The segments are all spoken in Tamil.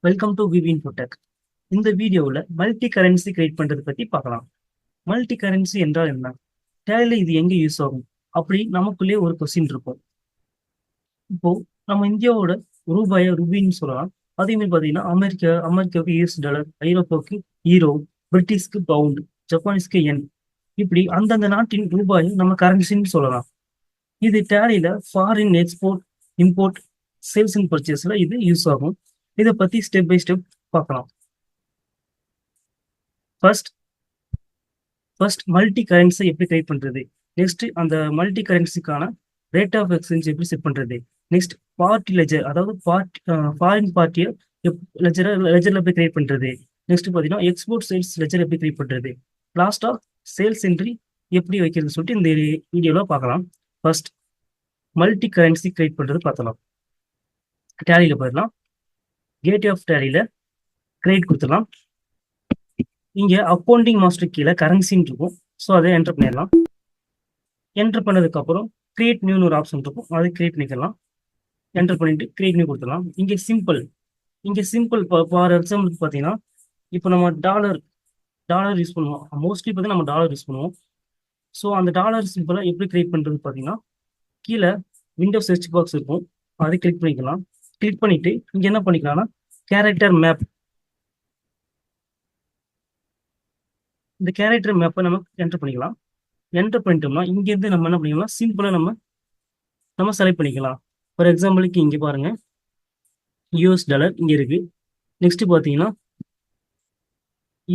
Welcome to VeeVee Infotech. இந்த வீடியோவில் மல்டி கரன்சி கிரியேட் பண்றது பத்தி பார்க்கலாம். மல்டி கரன்சி என்றால் என்ன, டேலில இது எங்க யூஸ் ஆகும், அப்படி நமக்குள்ளே ஒரு கொஸ்டின் இருக்கும். இப்போ நம்ம இந்தியாவோட ரூபாயை ருபின்னு சொல்லலாம். அதே மாதிரி பார்த்தீங்கன்னா அமெரிக்காவுக்கு US டாலர், ஐரோப்பாவுக்கு ஈரோ, பிரிட்டிஷ்க்கு பவுண்ட், ஜப்பானீஸ்க்கு யென், இப்படி அந்தந்த நாட்டின் ரூபாயை நம்ம கரன்சின்னு சொல்லலாம். இது டேலில foreign export, import, sales and பர்ச்சேஸ்ல இது யூஸ் ஆகும். இதை பத்தி ஸ்டெப் பை ஸ்டெப் பார்க்கலாம். ஃபர்ஸ்ட் ஃபர்ஸ்ட் மல்டி கரன்சி எப்படி கிரியேட் பண்றது, நெக்ஸ்ட் அந்த மல்டி கரன்சிக்கான ரேட் ஆஃப் எக்ஸ்சேஞ்ச் எப்படி செட் பண்றது, நெக்ஸ்ட் பார்ட்டி லெஜர், அதாவது ஃபாரின் பார்ட்டியை லெஜர்ல எப்படி கிரியேட் பண்றது, நெக்ஸ்ட் பார்த்தீங்கன்னா எக்ஸ்போர்ட் சேல்ஸ் லெஜர் எப்படி கிரியேட் பண்றது, லாஸ்டா சேல்ஸ் என்ட்ரி எப்படி வைக்கிறது சொல்லிட்டு இந்த வீடியோல பார்க்கலாம். ஃபர்ஸ்ட் மல்டி கரன்சி கிரியேட் பண்றது பார்த்தலாம். டேலியில போயிடலாம். கேட்வே ஆஃப் டேலியில கிரியேட் கொடுத்துடலாம். இங்க அக்கௌண்டிங் மாஸ்டர் கீழே கரன்சின்னு இருக்கும். ஸோ அதை என்டர் பண்ணிடலாம். என்டர் பண்ணதுக்கு அப்புறம் கிரியேட் நியூன்னு ஒரு ஆப்ஷன் இருக்கும், அதை கிரியேட் பண்ணிக்கலாம். என்டர் பண்ணிட்டு கிரியேட் நியூ கொடுத்துடலாம். இங்கே சிம்பிள் ஃபார் எக்ஸாம்பிளுக்கு பார்த்தீங்கன்னா, இப்போ நம்ம டாலர் யூஸ் பண்ணுவோம். மோஸ்ட்லி பார்த்தீங்கன்னா நம்ம டாலர் யூஸ் பண்ணுவோம். ஸோ அந்த டாலர் சிம்பிளை எப்படி கிரியேட் பண்ணுறது பார்த்தீங்கன்னா, கீழே விண்டோ சர்ச் பாக்ஸ் இருக்கும், அதை கிளிக் பண்ணிக்கலாம். கிளிக் பண்ணிட்டு இங்கே என்ன பண்ணிக்கலாம்னா கேரக்டர் மேப், இந்த கேரக்டர் மேப்பை நம்ம என்டர் பண்ணிக்கலாம். என்டர் பண்ணிட்டோம்னா இங்கேருந்து நம்ம என்ன பண்ணிக்கலாம், சிம்பிளாக நம்ம செலக்ட் பண்ணிக்கலாம். ஃபார் எக்ஸாம்பிளுக்கு இங்கே பாருங்க, US டாலர் இங்கே இருக்கு. நெக்ஸ்ட் பார்த்தீங்கன்னா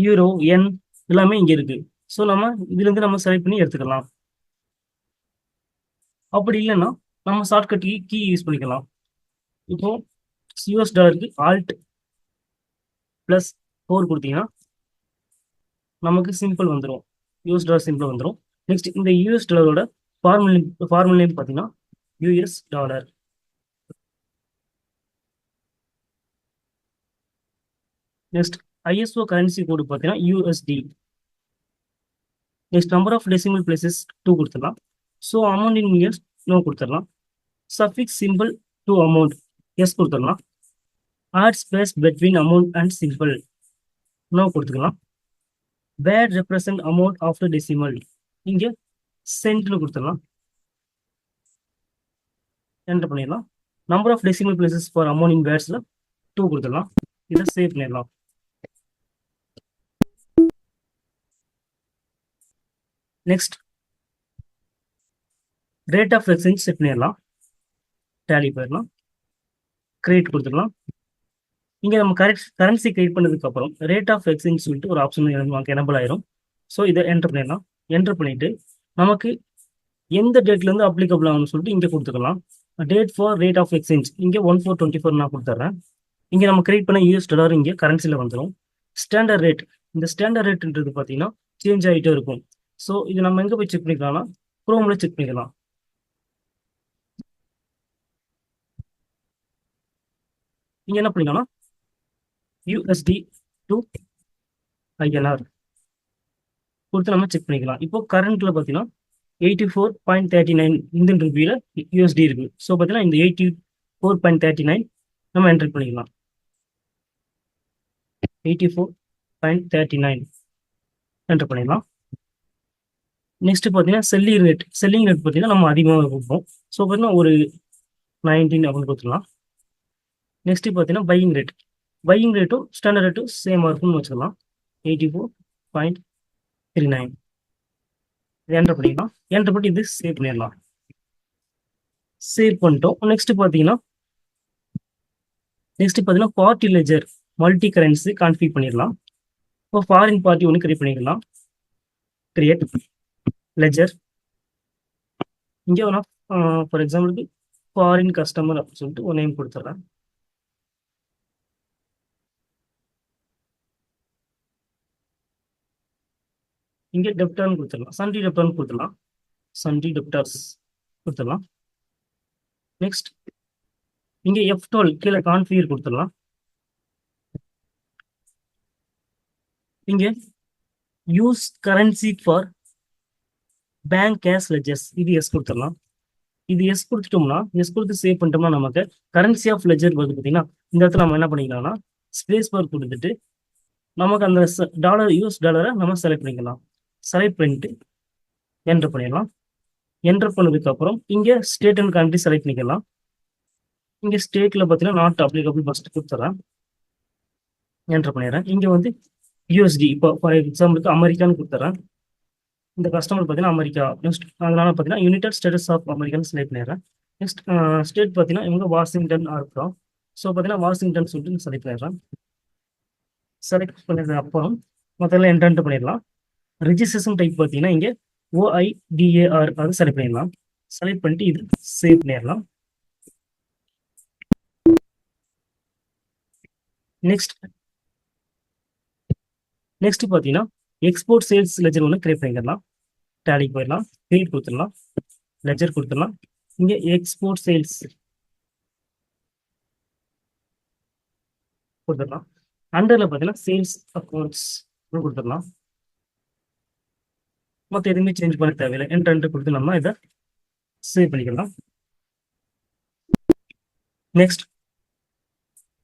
யூரோ, யென் எல்லாமே இங்கே இருக்கு. ஸோ நம்ம இதுலேருந்து நம்ம செலக்ட் பண்ணி எடுத்துக்கலாம். அப்படி இல்லைன்னா நம்ம ஷார்ட்கட் கீ யூஸ் பண்ணிக்கலாம். இப்போ US டாலருக்கு Alt+4 கொடுத்தீங்கன்னா நமக்கு சிம்பிள் வந்துடும், US டாலர் சிம்பிள் வந்துடும். நெக்ஸ்ட் இந்த US டாலரோட ஃபார்மல் நேம் பார்த்தீங்கன்னா US டாலர். நெக்ஸ்ட் ISO கரன்சி கோடு பார்த்தீங்கன்னா USD. Next number of decimal places 2 கொடுத்துடலாம். So amount in years no கொடுத்துடலாம். Suffix symbol to amount yes கொடுத்துடலாம். Add space between amount and symbol no கொடுத்துக்கலாம். Word represent amount after decimal இங்கே சென்ட்னு கொடுத்துடலாம். என்டர் பண்ணிடலாம். Number of decimal places for amount in வேர்ட்ஸில் 2 கொடுத்துடலாம். இதை சேவ் பண்ணிடலாம். Next rate of exchange set பண்ணிடலாம். டேலி போயிடலாம். கிரியேட் கொடுத்துடலாம். இங்கே நம்ம கரன்சி கிரியேட் பண்ணதுக்கு அப்புறம் ரேட் ஆஃப் எக்ஸ்சேஞ்ச் சொல்லிட்டு ஒரு ஆப்ஷன் நமக்கு எனபிள் ஆயிரும். ஸோ இதை என்டர் பண்ணிடலாம். என்டர் பண்ணிட்டு நமக்கு எந்த டேட்லேருந்து அப்ளிகபிள் ஆகும்னு சொல்லிட்டு இங்கே கொடுத்துக்கலாம். Date for rate of exchange இங்கே 1424 நான் கொடுத்துட்றேன். இங்கே நம்ம கிரியேட் பண்ண US டாலர் இங்கே கரன்சியில் வந்துடும். ஸ்டாண்டர்ட் ரேட், இந்த ஸ்டாண்டர்ட் ரேட்ன்றது பார்த்தீங்கன்னா சேஞ்ச் ஆகிட்டே இருக்கும். ஸோ இது நம்ம எங்கே போய் செக் பண்ணிக்கலாம்னா குரோமில் செக் பண்ணிக்கலாம். இங்கே என்ன பண்ணிக்கலாம், USD to INR கொடுத்து நம்ம செக் பண்ணிக்கலாம். இப்போ கரண்ட்ல பார்த்தீங்கன்னா 84.39 இந்தியன் ருபியில் USD இருக்கு. ஸோ பார்த்தீங்கன்னா இந்த 84.39 நம்ம என்டர் பண்ணிக்கலாம். 84.39 என்டர் பண்ணிடலாம். நெக்ஸ்ட் பார்த்தீங்கன்னா செல்லிங் ரேட் பார்த்தீங்கன்னா நம்ம அதிகமாக கொடுப்போம். ஸோ பார்த்தீங்கன்னா ஒரு 19 அப்படின்னு கொடுத்துக்கலாம். நெக்ஸ்ட் பார்த்தீங்கன்னா பையிங் ரேட்டும் ஸ்டாண்டர்ட் ரேட்டும் சேமாக இருக்கும்னு வச்சுக்கலாம். 84.39 என்டர் பண்ணிடலாம். என்டர் பண்ணி இது சேவ் பண்ணிடலாம். சேவ் பண்ணிட்டோம். நெக்ஸ்ட் பார்த்தீங்கன்னா party ledger multi currency config பண்ணிடலாம். இப்போ ஃபாரின் பார்ட்டி ஒன்று கிரியேட் பண்ணிக்கலாம். கிரியேட் லெஜர் இங்கே வேணா ஃபார் எக்ஸாம்பிளுக்கு ஃபாரின் கஸ்டமர் அப்படின்னு சொல்லிட்டு ஒரு நேம் கொடுத்துட்றேன். இங்கே டெப்டார்னு கொடுத்துடலாம். சன்டி டெப்டார்னு கொடுத்துடலாம். சன்டி டெப்டார்ஸ் கொடுத்துடலாம். நெக்ஸ்ட் இங்கே F12 கீழே கான்ஃபிகர் கொடுத்துடலாம். இங்கே use currency for bank cash ledgers இது எஸ் கொடுத்துடலாம். இது எஸ் கொடுத்துட்டோம்னா, எஸ் கொடுத்து சேவ் பண்ணிட்டோம்னா நமக்கு கரன்சி ஆஃப் லெஜர் வருது. பார்த்தீங்கன்னா இந்த இடத்துல நம்ம என்ன பண்ணிக்கலாம்னா ஸ்பேஸ் பார் கொடுத்துட்டு நமக்கு அந்த டாலர் யூஎஸ் டாலரை நம்ம செலக்ட் பண்ணிக்கலாம். செலக்ட் பண்ணிட்டு என்டர் பண்ணிடலாம். என்டர் பண்ணதுக்கு அப்புறம் இங்க ஸ்டேட் அண்ட் கண்ட்ரி செலக்ட் பண்ணிக்கலாம். இங்க ஸ்டேட்ல பார்த்தீங்கன்னா நாட் அப்ளிகபிள் ஃபர்ஸ்ட் கொடுத்துறேன். என்டர் பண்ணிடுறேன். இங்க வந்து யூஎஸ்டி இப்போ ஃபார் எக்ஸாம்பிளுக்கு அமெரிக்கான்னு கொடுத்துறேன். இந்த கஸ்டமர் பார்த்தீங்கன்னா அமெரிக்கா. நெக்ஸ்ட் அதனால பார்த்தீங்கன்னா யுனைடெட் ஸ்டேட்ஸ் ஆஃப் அமெரிக்கான்னு செலக்ட் பண்ணிடுறேன். நெக்ஸ்ட் ஸ்டேட் பார்த்தீங்கன்னா இவங்க வாஷிங்டன் இருக்கிறோம். ஸோ பார்த்தீங்கன்னா வாஷிங்டன் சொல்லிட்டு செலக்ட் பண்ணிடுறேன். செலக்ட் பண்ணதுக்கு அப்புறம் முதல்ல என்டர் பண்ணிடலாம். ரிஜிஸ்ட்ரேஷன் டைப் பார்த்தீங்கன்னா இங்கே OIDAR அது செலக்ட் பண்ணிடலாம். செலக்ட் பண்ணிட்டு இது சேவ் பண்ணிடலாம். நெக்ஸ்ட் பார்த்தீங்கன்னா எக்ஸ்போர்ட் சேல்ஸ் லெஜர் ஒன்று கிரியேட் பண்ணிக்கலாம். டேலிக்கு போயிடலாம். கிரியேட் கொடுத்துடலாம். லெஜர் கொடுத்துடலாம். இங்கே எக்ஸ்போர்ட் சேல்ஸ் கொடுத்துடலாம். அண்டரில் பார்த்தீங்கன்னா சேல்ஸ் அக்கௌண்ட்ஸ் கொடுத்துடலாம். மற்ற எதுவுமே சேஞ்ச் பண்ண தேவையில்லை. என்டர் கொடுத்து நம்ம இதை சேவ் பண்ணிக்கலாம். நெக்ஸ்ட்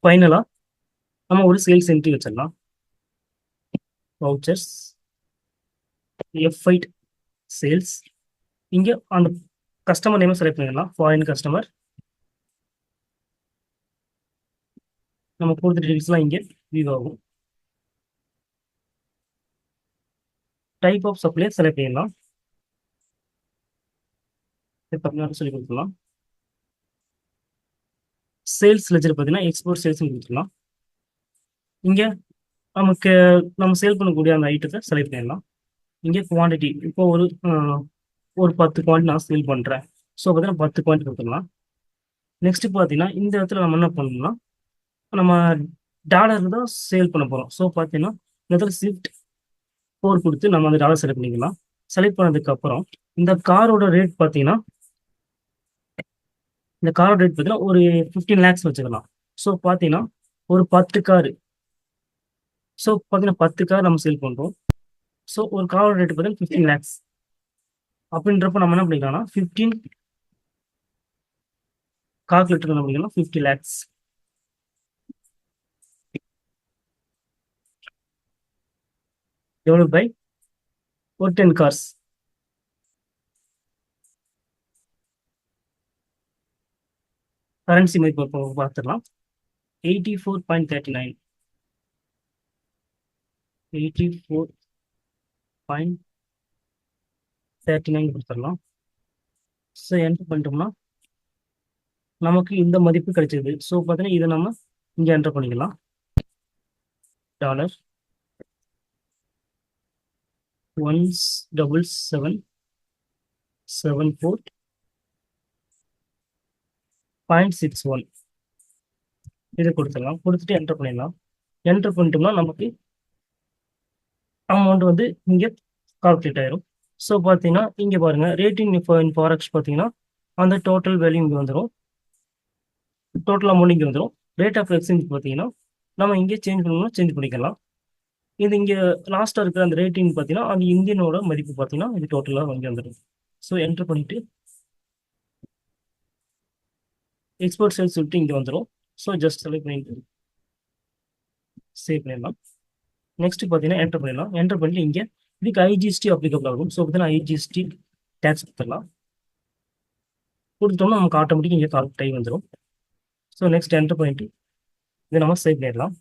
ஃபைனலாக நம்ம ஒரு சேல்ஸ் என்ட்ரி வச்சிடலாம். Vouchers F8 sales. இங்கே அந்த கஸ்டமர் நேமை செலக்ட் பண்ணிடலாம். Foreign customer. நம்ம கொடுத்த டீட்டெயில்ஸ்லாம் இங்கே வியூ ஆகும். டைப் ஆஃப் சப்ளையர் செலக்ட் பண்ணிடலாம். தமிழ்நாடு சொல்லி கொடுத்துடலாம். சேல்ஸ் லெஜர் பார்த்தீங்கன்னா எக்ஸ்போர்ட் சேல்ஸ் கொடுத்துடலாம். இங்கே நமக்கு நம்ம சேல் பண்ணக்கூடிய அந்த ஐட்டத்தை செலக்ட் பண்ணிடலாம். இங்கே குவான்டிட்டி இப்போ ஒரு 10 குவான்டிட்டி நான் சேல் பண்ணுறேன். ஸோ பார்த்தீங்கன்னா 10 குவான்டிட்டி கொடுத்துடலாம். நெக்ஸ்ட் பார்த்தீங்கன்னா இந்த இடத்துல நம்ம என்ன பண்ணணும்னா நம்ம டாலர் தான் சேல் பண்ண போகிறோம். ஸோ பார்த்தீங்கன்னா இந்த இடத்துல ஷிஃப்ட் 4 கொடுத்து நம்ம அந்த டாலர் செலக்ட் பண்ணிக்கலாம். செலக்ட் பண்ணதுக்கு அப்புறம் இந்த காரோட ரேட் பார்த்தீங்கன்னா ஒரு 15 lakhs வச்சுக்கலாம். ஸோ பார்த்தீங்கன்னா ஒரு 10 காரு. ஸோ பார்த்தீங்கன்னா 10 கார் நம்ம சேல் பண்ணுறோம். ஸோ ஒரு காரோட ரேட் பார்த்தீங்கன்னா 15 lakhs அப்படின்றப்ப நம்ம என்ன பண்ணிக்கலாம்னா 15 கால்குலேட்டர் என்ன பண்ணிக்கலாம் 50 lakhs டிவைட் பை ஒரு 10 கார்ஸ். கரன்சி மதிப்பு இப்போ பார்த்துடலாம். 84.39 கொடுத்துடலாம். ஸோ என்டர் பண்ணிட்டோம்னா நமக்கு இந்த மதிப்பு கிடைச்சது. ஸோ பார்த்தீங்கன்னா இதை நம்ம இங்கே என்டர் பண்ணிக்கலாம். டாலர் 17774.61 இதை கொடுத்துடலாம். கொடுத்துட்டு என்டர் பண்ணிடலாம். என்டர் பண்ணிட்டோம்னா நமக்கு அமௌண்ட் வந்து இங்கே கால்குலேட் ஆயிரும். ஸோ பார்த்தீங்கன்னா இங்கே பாருங்க ரேட்டிங் இன் ஃபாரெக்ஸ் பார்த்தீங்கன்னா அந்த டோட்டல் வேல்யூ இங்கே வந்துடும். டோட்டல் அமௌண்ட் இங்கே வந்துடும். ரேட் ஆஃப் எக்ஸ்சேஞ்ச் பார்த்தீங்கன்னா நம்ம இங்கே சேஞ்ச் பண்ணணும்னா சேஞ்ச் பண்ணிக்கலாம். இது இங்கே லாஸ்ட்டாக இருக்கிற அந்த ரேட்டிங் பார்த்தீங்கன்னா அந்த இந்தியனோட மதிப்பு பார்த்தீங்கன்னா இது டோட்டலாக இங்கே வந்துடும். ஸோ என்டர் பண்ணிட்டு எக்ஸ்போர்ட் சேல்ஸ் சொல்லிட்டு இங்கே வந்துடும். ஸோ ஜஸ்ட் செலக்ட் பண்ணிட்டு சேவ் பண்ணிடலாம். நெக்ஸ்ட் பார்த்தீங்கன்னா என்டர் பண்ணிடலாம். என்டர் பண்ணிட்டு இங்கே இதுக்கு ஐஜிஎஸ்டி அப்ளிகபிள் ஆகும். ஸோ பார்த்தீங்கன்னா ஐஜிஎஸ்டி டேக்ஸ் கொடுத்துடலாம். கொடுத்தோம்னா நமக்கு ஆட்டோமேட்டிக் இங்கே கால் டைம் வந்துடும். ஸோ நெக்ஸ்ட் என்டர் பண்ணிட்டு இதை நம்ம சேவ் பண்ணிடலாம்.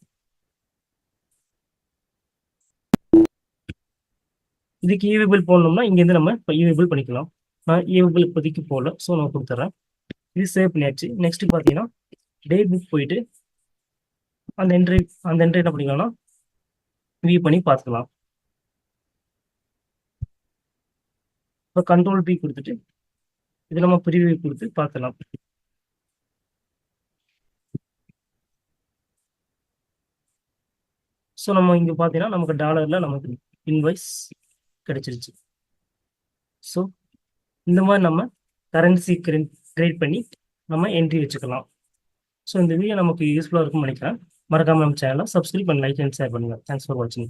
இதுக்கு ஈவிபிள் போடணும்னா இங்கேருந்து நம்ம இப்போ ஈவிபிள் பண்ணிக்கலாம். நான் ஈவிபிள் இப்போதைக்கு போடல. ஸோ நான் கொடுத்துட்றேன். இது சேவ் பண்ணியாச்சு. நெக்ஸ்ட் பார்த்தீங்கன்னா டே புக் போயிட்டு அந்த என்ட்ரி என்ன பண்ணிக்கலாம்னா வியூ பண்ணி பார்த்துக்கலாம். இப்போ கண்ட்ரோல் பி கொடுத்துட்டு இது நம்ம ப்ரிவியூ கொடுத்து பார்க்கலாம். ஸோ நம்ம இங்கே பார்த்தீங்கன்னா நமக்கு டாலரில் நமக்கு இன்வாய்ஸ் கிடைச்சிருச்சு. ஸோ இந்த மாதிரி நம்ம கரன்சி கிரியேட் பண்ணி நம்ம என்ட்ரி வச்சுக்கலாம். ஸோ இந்த வீடியோ நமக்கு யூஸ்ஃபுல்லாக இருக்கும்னு நினைக்கிறேன். மறக்காம நம்ம சேனலை சப்ஸ்கிரைப் பண்ணி லைக் அண்ட் ஷேர் பண்ணுங்கள். தேங்க்ஸ் ஃபார் வாட்சிங்.